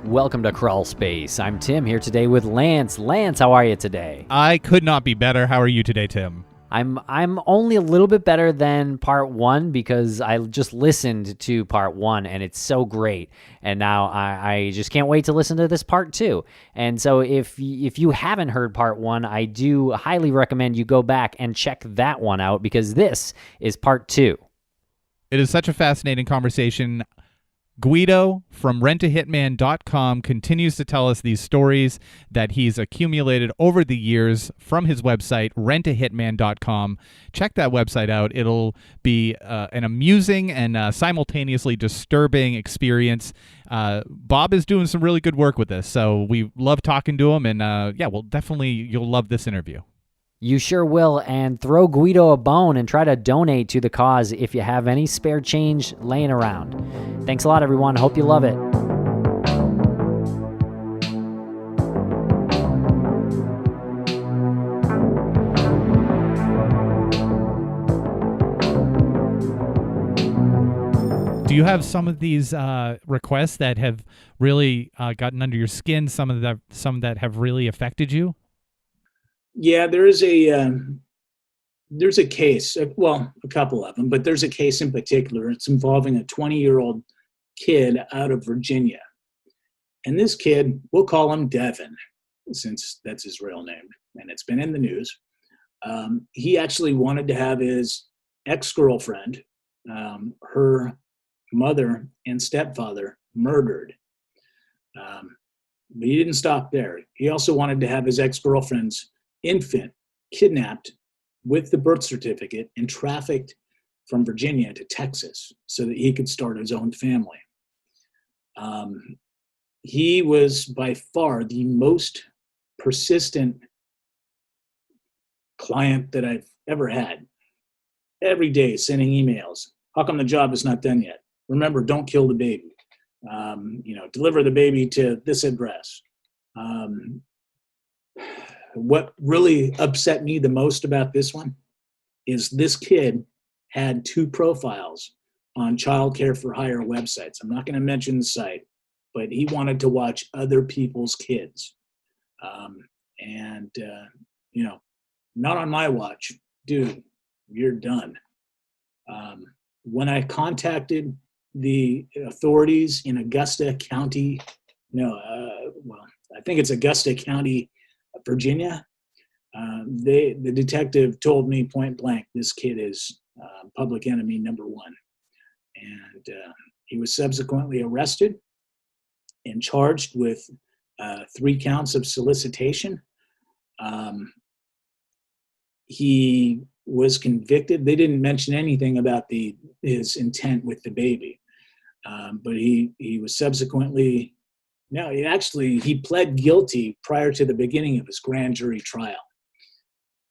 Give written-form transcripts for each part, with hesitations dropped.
Welcome to Crawlspace. I'm Tim here today with Lance. Lance, how are you today? I could not be better. How are you today, Tim? I'm only a little bit better than part one because I just listened to part one and it's so great. And now I just can't wait to listen to this part two. And so if you haven't heard part one, I do highly recommend you go back and check that one out because this is part two. It is such a fascinating conversation. Guido from rentahitman.com continues to tell us these stories that he's accumulated over the years from his website, rentahitman.com. Check that website out. It'll be an amusing and simultaneously disturbing experience. Bob is doing some really good work with this, so we love talking to him, and you'll love this interview. You sure will, and throw Guido a bone and try to donate to the cause if you have any spare change laying around. Thanks a lot, everyone. Hope you love it. Do you have some of these requests that have really gotten under your skin? Some that have really affected you? Yeah, there's a case, well, a couple of them, but there's a case in particular. It's involving a 20-year-old kid out of Virginia. And this kid, we'll call him Devin, since that's his real name, and it's been in the news. He actually wanted to have his ex-girlfriend, her mother and stepfather, murdered. But he didn't stop there. He also wanted to have his ex-girlfriend's infant kidnapped with the birth certificate and trafficked from Virginia to Texas so that he could start his own family. He was by far the most persistent client that I've ever had. Every day sending emails. How come the job is not done yet? Remember, don't kill the baby. Deliver the baby to this address. What really upset me the most about this one is this kid had 2 profiles on childcare for hire websites. I'm not going to mention the site, but he wanted to watch other people's kids. Not on my watch. Dude, you're done. When I contacted the authorities in Augusta County, I think it's Augusta County, Virginia, the detective told me point blank, this kid is public enemy number 1. And he was subsequently arrested and charged with 3 counts of solicitation. He was convicted. They didn't mention anything about his intent with the baby, but he was subsequently. No, he pled guilty prior to the beginning of his grand jury trial.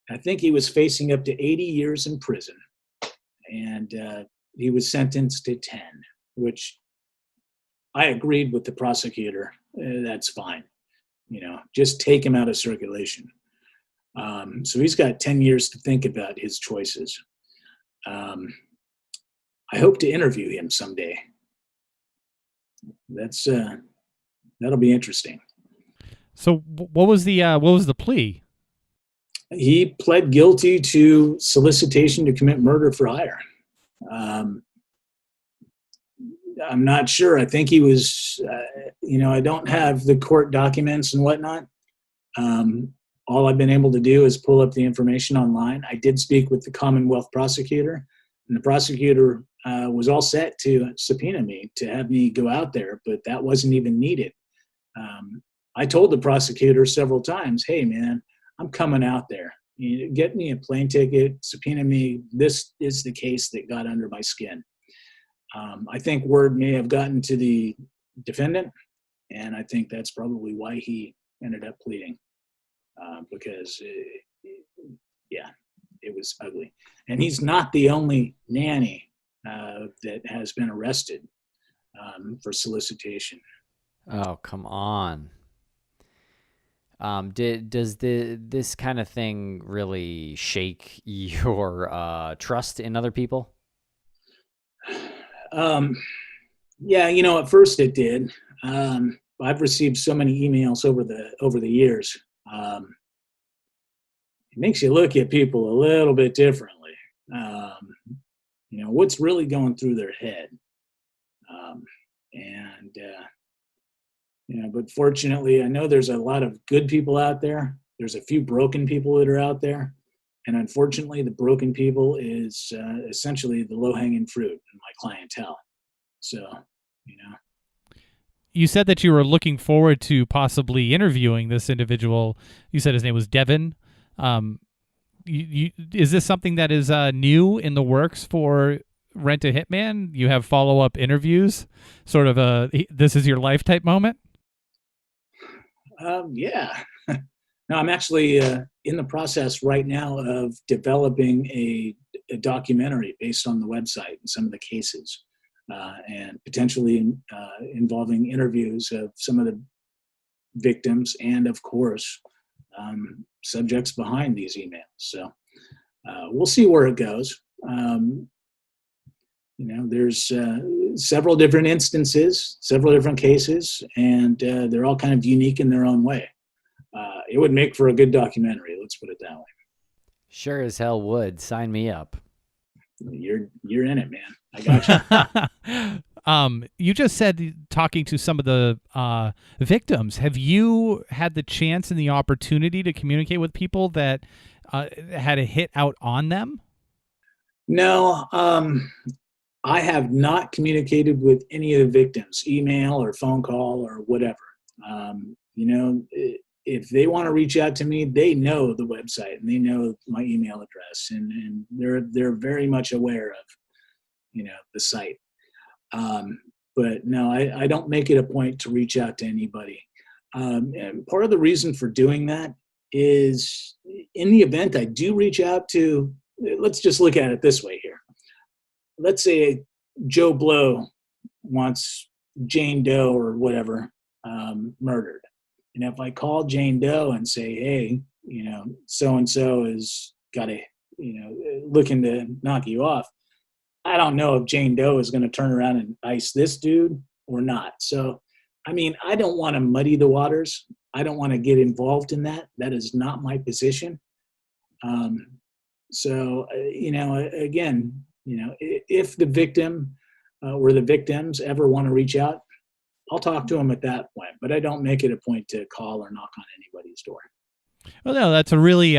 I think he was facing up to 80 years in prison, and he was sentenced to 10, which I agreed with the prosecutor. That's fine. Just take him out of circulation. So he's got 10 years to think about his choices. I hope to interview him someday. That'll be interesting. So what was the plea? He pled guilty to solicitation to commit murder for hire. I'm not sure. I think he was, I don't have the court documents and whatnot. All I've been able to do is pull up the information online. I did speak with the Commonwealth prosecutor, and the prosecutor was all set to subpoena me to have me go out there, but that wasn't even needed. I told the prosecutor several times, hey, man, I'm coming out there. Get me a plane ticket, subpoena me. This is the case that got under my skin. I think word may have gotten to the defendant, and I think that's probably why he ended up pleading, because, it was ugly. And he's not the only nanny that has been arrested for solicitation. Oh, come on. Does this kind of thing really shake your trust in other people? Yeah, at first it did. I've received so many emails over the years. It makes you look at people a little bit differently. What's really going through their head. And but fortunately, I know there's a lot of good people out there. There's a few broken people that are out there. And unfortunately, the broken people is essentially the low-hanging fruit in my clientele. So, You said that you were looking forward to possibly interviewing this individual. You said his name was Devin. Is this something that is new in the works for Rent a Hitman? You have follow-up interviews, sort of a this is your life type moment? Yeah. No, I'm actually in the process right now of developing a documentary based on the website and some of the cases, and potentially involving interviews of some of the victims and, of course, subjects behind these emails. So we'll see where it goes. There's several different instances, several different cases, and they're all kind of unique in their own way. It would make for a good documentary. Let's put it that way. Sure as hell would. Sign me up. You're in it, man. I got you. You just said talking to some of the victims. Have you had the chance and the opportunity to communicate with people that had a hit out on them? No, I have not communicated with any of the victims, email or phone call or whatever. If they want to reach out to me, they know the website and they know my email address, and they're very much aware of, the site. But no, I don't make it a point to reach out to anybody. And part of the reason for doing that is, in the event I do reach out to, let's just look at it this way here. Let's say Joe Blow wants Jane Doe or whatever murdered. And if I call Jane Doe and say, hey, so-and-so is got a, looking to knock you off, I don't know if Jane Doe is going to turn around and ice this dude or not. So, I don't want to muddy the waters. I don't want to get involved in that. That is not my position. Again, if the victim or the victims ever want to reach out, I'll talk to them at that point, but I don't make it a point to call or knock on anybody's door. Well, no, that's a really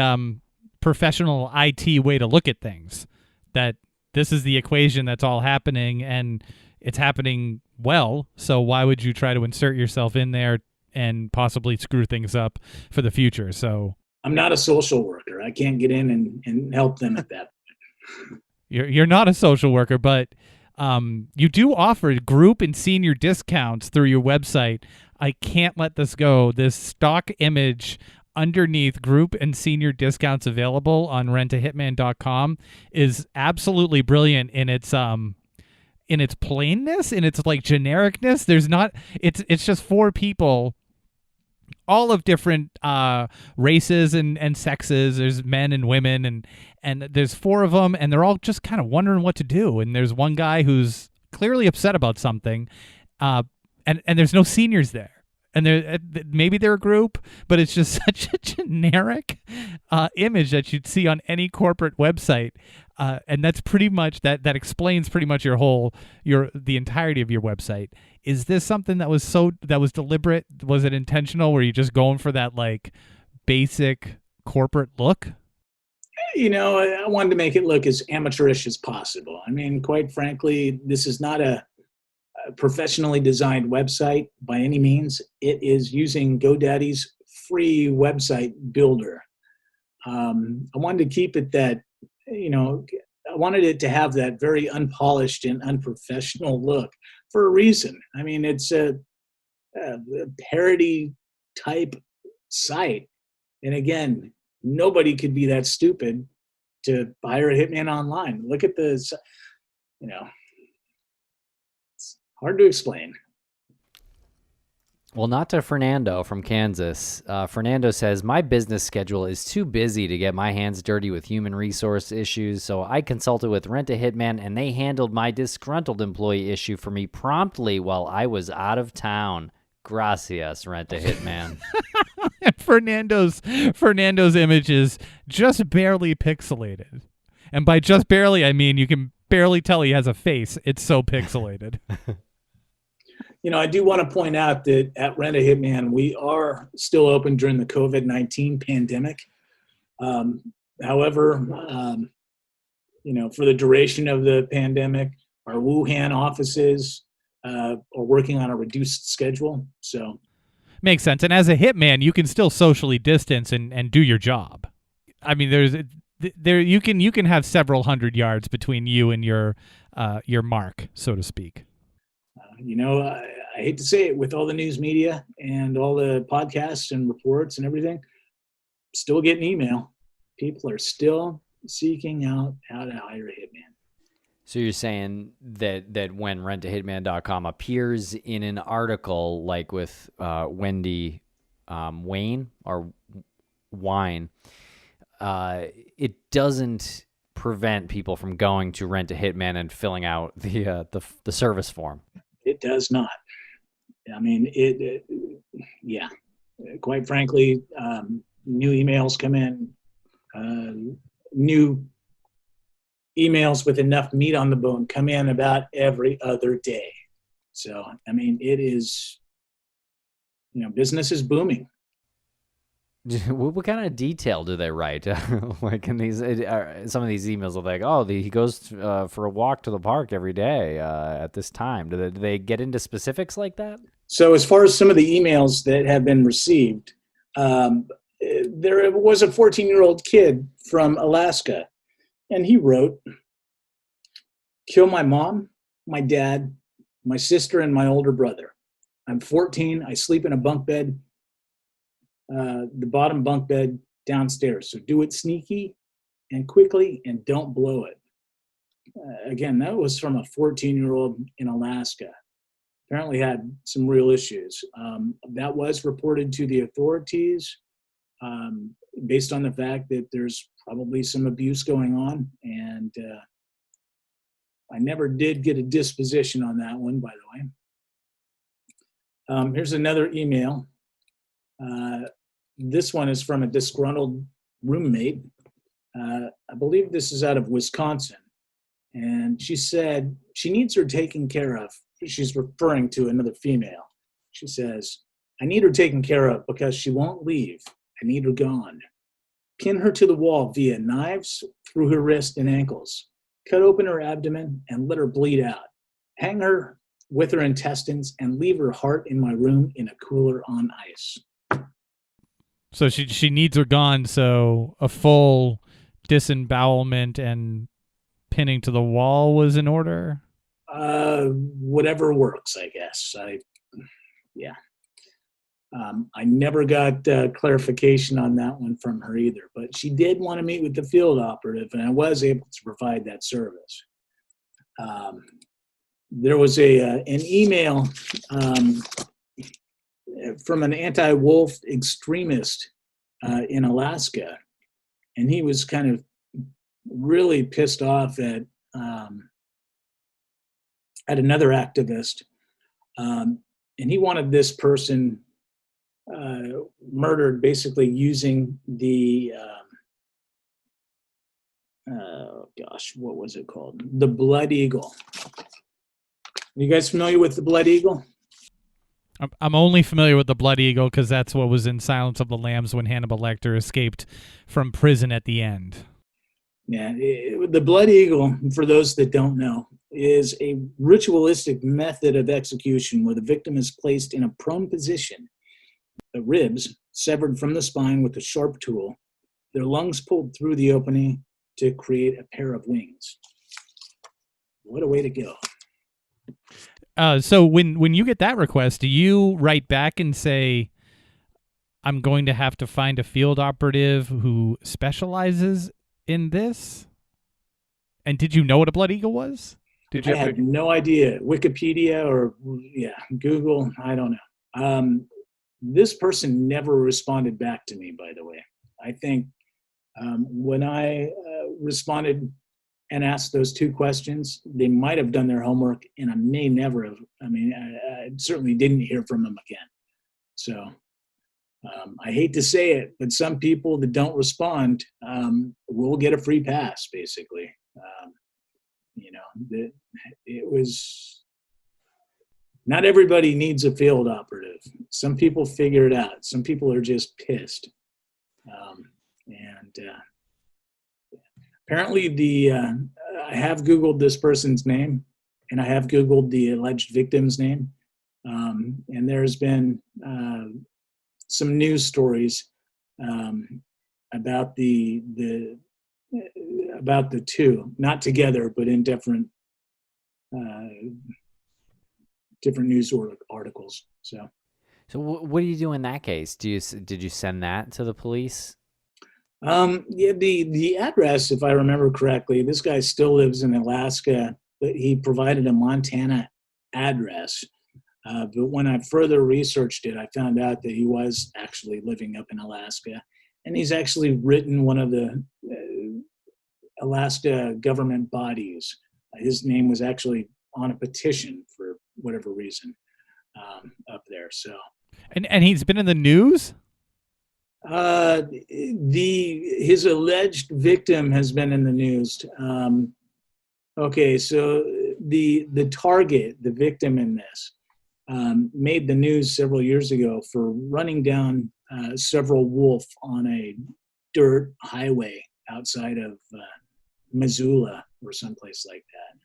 professional IT way to look at things, that this is the equation that's all happening, and it's happening well, so why would you try to insert yourself in there and possibly screw things up for the future? So I'm not a social worker. I can't get in and help them at that point. You're not a social worker, but you do offer group and senior discounts through your website. I can't let this go. This stock image underneath group and senior discounts available on rentahitman.com is absolutely brilliant in its plainness, in its like genericness. There's not, it's just four people, all of different races and sexes. There's men and women, and there's four of them, and they're all just kind of wondering what to do. And there's one guy who's clearly upset about something, and there's no seniors there. And maybe they're a group, but it's just such a generic image that you'd see on any corporate website, and that's pretty much that explains pretty much the entirety of your website. Is this something that was deliberate? Was it intentional? Were you just going for that like basic corporate look? I wanted to make it look as amateurish as possible. Quite frankly, this is not a professionally designed website by any means. It is using GoDaddy's free website builder. I wanted to keep it that, I wanted it to have that very unpolished and unprofessional look for a reason. It's a parody type site. And again, nobody could be that stupid to hire a hitman online. Look at this, it's hard to explain. Well, not to Fernando from Kansas. Fernando says, my business schedule is too busy to get my hands dirty with human resource issues, so I consulted with Rent a Hitman, and they handled my disgruntled employee issue for me promptly while I was out of town. Gracias, Rent a Hitman. And Fernando's image is just barely pixelated. And by just barely, I mean you can barely tell he has a face. It's so pixelated. I do want to point out that at Rent a Hitman, we are still open during the COVID-19 pandemic. However, for the duration of the pandemic, our Wuhan offices are working on a reduced schedule. So makes sense. And as a hitman, you can still socially distance and do your job. I mean, you can have several hundred yards between you and your mark, so to speak. I hate to say it, with all the news media and all the podcasts and reports and everything, still getting email. People are still seeking out how to hire a hitman. So you're saying that when rentahitman.com appears in an article like with Wendy Wayne or Wine, it doesn't prevent people from going to Rent a Hitman and filling out the service form. It does not. I mean, yeah. Quite frankly, new emails come in, new emails with enough meat on the bone come in about every other day. So, I mean, it is, business is booming. What kind of detail do they write? Like in these, some of these emails are like, he goes for a walk to the park every day at this time. Do they get into specifics like that? So as far as some of the emails that have been received, there was a 14-year-old kid from Alaska, and he wrote, "Kill my mom, my dad, my sister, and my older brother. I'm 14. I sleep in a bunk bed. The bottom bunk bed downstairs. So do it sneaky and quickly and don't blow it." Again, that was from a 14-year-old in Alaska. Apparently had some real issues. That was reported to the authorities based on the fact that there's probably some abuse going on. And I never did get a disposition on that one, by the way. Here's another email. This one is from a disgruntled roommate. I believe this is out of Wisconsin. And she said she needs her taken care of. She's referring to another female. She says, "I need her taken care of because she won't leave. I need her gone. Pin her to the wall via knives through her wrist and ankles. Cut open her abdomen and let her bleed out. Hang her with her intestines and leave her heart in my room in a cooler on ice." So she needs her gone, so a full disembowelment and pinning to the wall was in order? Whatever works, I guess. I never got clarification on that one from her either, but she did want to meet with the field operative, and I was able to provide that service. There was an email from an anti-wolf extremist in Alaska, and he was kind of really pissed off at another activist, and he wanted this person murdered, basically using the what was it called? The Blood Eagle. Are you guys familiar with the Blood Eagle? I'm only familiar with the Blood Eagle because that's what was in Silence of the Lambs when Hannibal Lecter escaped from prison at the end. Yeah, the Blood Eagle, for those that don't know, is a ritualistic method of execution where the victim is placed in a prone position, the ribs severed from the spine with a sharp tool, their lungs pulled through the opening to create a pair of wings. What a way to go. So when you get that request, do you write back and say, "I'm going to have to find a field operative who specializes in this"? And did you know what a Blood Eagle was? I had no idea. Wikipedia or Google, I don't know. This person never responded back to me, by the way. I think when I responded and asked those two questions, they might have done their homework, and I may never have. I mean, I certainly didn't hear from them again. So I hate to say it, but some people that don't respond will get a free pass, basically. It was not everybody needs a field operative. Some people figure it out. Some people are just pissed. And apparently I have Googled this person's name, and I have Googled the alleged victim's name. And there's been some news stories about the two, not together, but in different news articles. So what do you do in that case? Did you send that to the police? Yeah, the address, if I remember correctly, this guy still lives in Alaska, but he provided a Montana address. But when I further researched it, I found out that he was actually living up in Alaska, and he's actually written one of the Alaska government bodies. His name was actually on a petition for whatever reason up there. So, and he's been in the news. His alleged victim has been in the news. Okay, so the target, the victim in this, made the news several years ago for running down several wolf on a dirt highway outside of Missoula or someplace like that.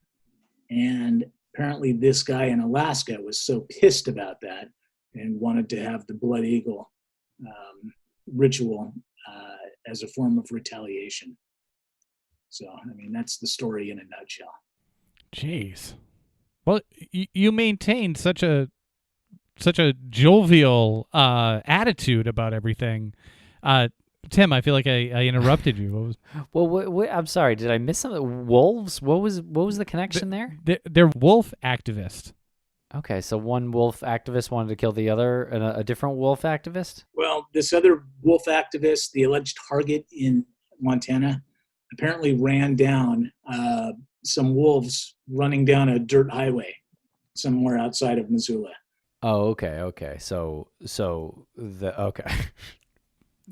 And apparently this guy in Alaska was so pissed about that and wanted to have the Blood Eagle ritual as a form of retaliation. So, I mean, that's the story in a nutshell. Jeez. Well, you maintained such a jovial attitude about everything. Tim, I feel like I interrupted you. What, I'm sorry. Did I miss something? Wolves? What was the connection there? They're wolf activists. Okay, so one wolf activist wanted to kill the other, and a different wolf activist? Well, this other wolf activist, the alleged target in Montana, apparently ran down some wolves running down a dirt highway somewhere outside of Missoula. Oh, okay. So okay.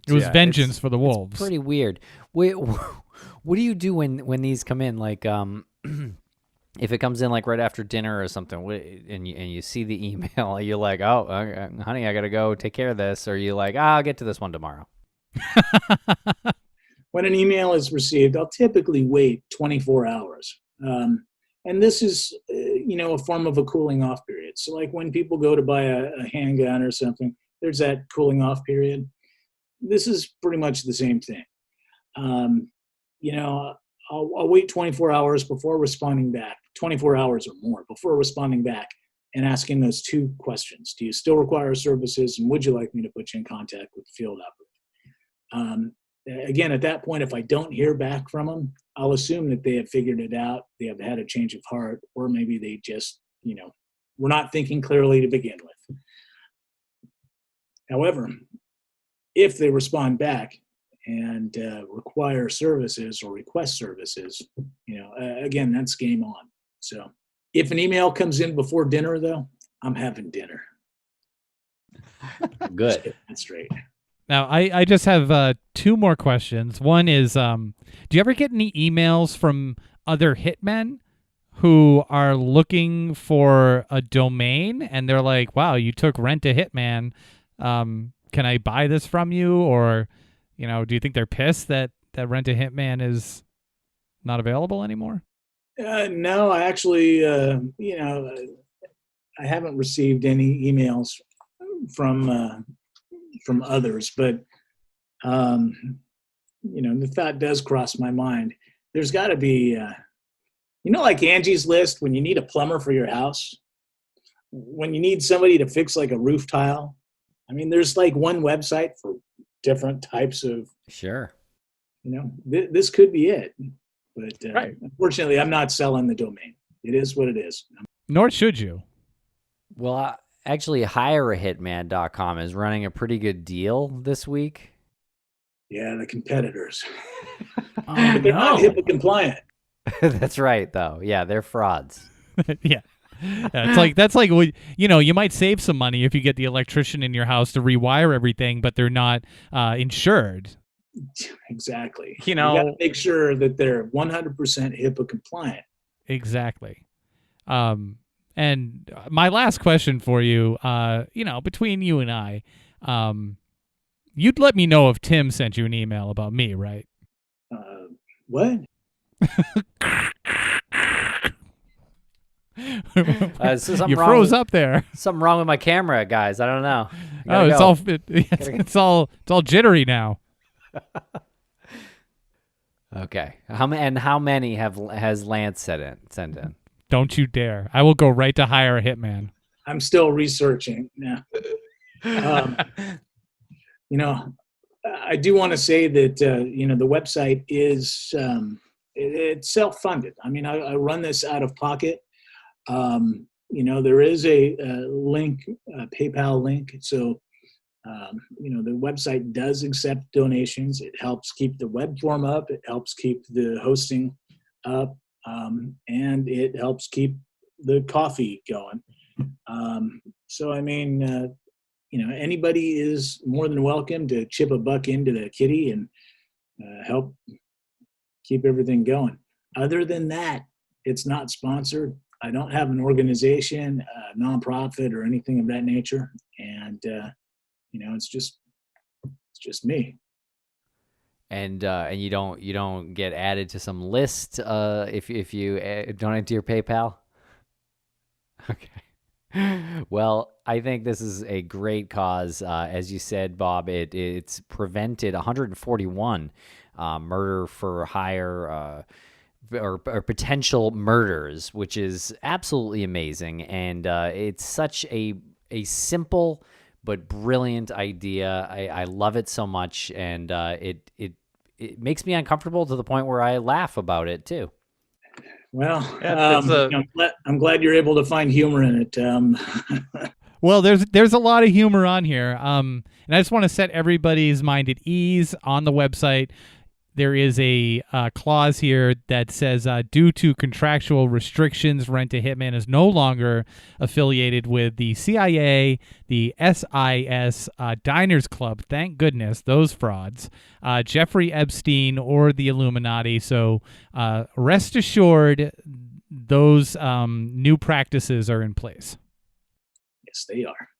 It was vengeance for the wolves. It's pretty weird. What do you do when these come in? Like, if it comes in like right after dinner or something, and you see the email, you're like, oh, honey, I gotta go take care of this, or you like, I'll get to this one tomorrow. When an email is received, I'll typically wait 24 hours. And this is, a form of a cooling off period. So like when people go to buy a handgun or something, there's that cooling off period. This is pretty much the same thing. I'll wait 24 hours before responding back, 24 hours or more before responding back and asking those two questions. Do you still require services, and would you like me to put you in contact with the field operative? Again, at that point, if I don't hear back from them, I'll assume that they have figured it out, they have had a change of heart, or maybe they just, were not thinking clearly to begin with. However, if they respond back and require services or request services, again, that's game on. So if an email comes in before dinner, though, I'm having dinner. Good. That's straight. Now, I just have two more questions. One is, do you ever get any emails from other hitmen who are looking for a domain, and they're like, wow, you took Rent a Hitman. Can I buy this from you? Or, do you think they're pissed that Rent a Hitman is not available anymore? No, I actually, I haven't received any emails from others, but the thought does cross my mind. There's got to be, like Angie's List, when you need a plumber for your house, when you need somebody to fix like a roof tile. I mean, there's like one website for different types of. Sure. This could be it, but right. Unfortunately, I'm not selling the domain. It is what it is. Nor should you. Well, actually, HireAHitman.com is running a pretty good deal this week. Yeah, the competitors. But they're not HIPAA compliant. That's right, though. Yeah, they're frauds. Yeah. Yeah, that's like you might save some money if you get the electrician in your house to rewire everything, but they're not insured. Exactly. You You got to know, make sure that they're 100% HIPAA compliant. Exactly. And my last question for you, between you and I, you'd let me know if Tim sent you an email about me, right? What? so something You wrong froze with, up there. something wrong with my camera, guys. I don't know. Oh, Gotta it's all jittery now. Okay. How many has Lance sent in? Don't you dare! I will go right to hire a hitman. I'm still researching. Yeah. I do want to say that the website is it's self-funded. I mean, I run this out of pocket. There is a link, a PayPal link. So, the website does accept donations. It helps keep the web form up. It helps keep the hosting up. And it helps keep the coffee going. So, I mean, anybody is more than welcome to chip a buck into the kitty and help keep everything going. Other than that, it's not sponsored. I don't have an organization, a nonprofit, or anything of that nature, and it's just me. And you don't get added to some list if you donate to your PayPal. Okay. Well, I think this is a great cause. As you said, Bob, it's prevented 141 murder for hire or potential murders, which is absolutely amazing. And it's such a simple but brilliant idea. I love it so much, and it makes me uncomfortable to the point where I laugh about it too. Well, I'm glad you're able to find humor in it. Well, there's a lot of humor on here, and I just want to set everybody's mind at ease. On the website, there is a clause here that says, due to contractual restrictions, Rent a Hitman is no longer affiliated with the CIA, the SIS, Diners Club, thank goodness, those frauds, Jeffrey Epstein, or the Illuminati. So rest assured, those new practices are in place. Yes, they are.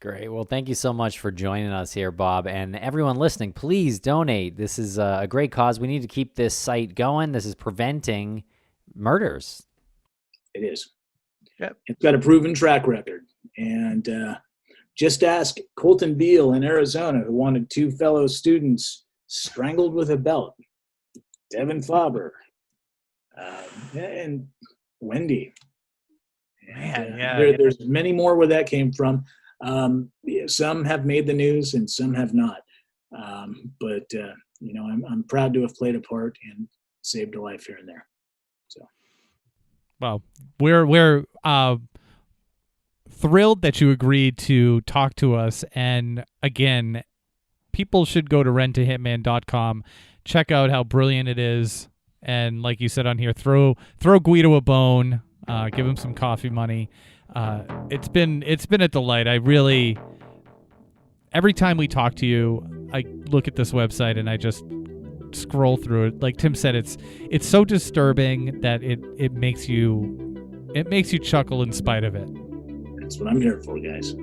Great. Well, thank you so much for joining us here, Bob. And everyone listening, please donate. This is a great cause. We need to keep this site going. This is preventing murders. It is. Yep. It's got a proven track record. And just ask Colton Beal in Arizona, who wanted 2 fellow students strangled with a belt. Devin Faber. And Wendy. Man, yeah. There's many more where that came from. Some have made the news and some have not. But I'm proud to have played a part and saved a life here and there. So, well, we're thrilled that you agreed to talk to us. And again, people should go to rentahitman.com, check out how brilliant it is, and like you said on here, throw Guido a bone, give him some coffee money. It's been a delight. Every time we talk to you, I look at this website and I just scroll through it. Like Tim said, it's so disturbing that it makes you chuckle in spite of it. That's what I'm here for, guys.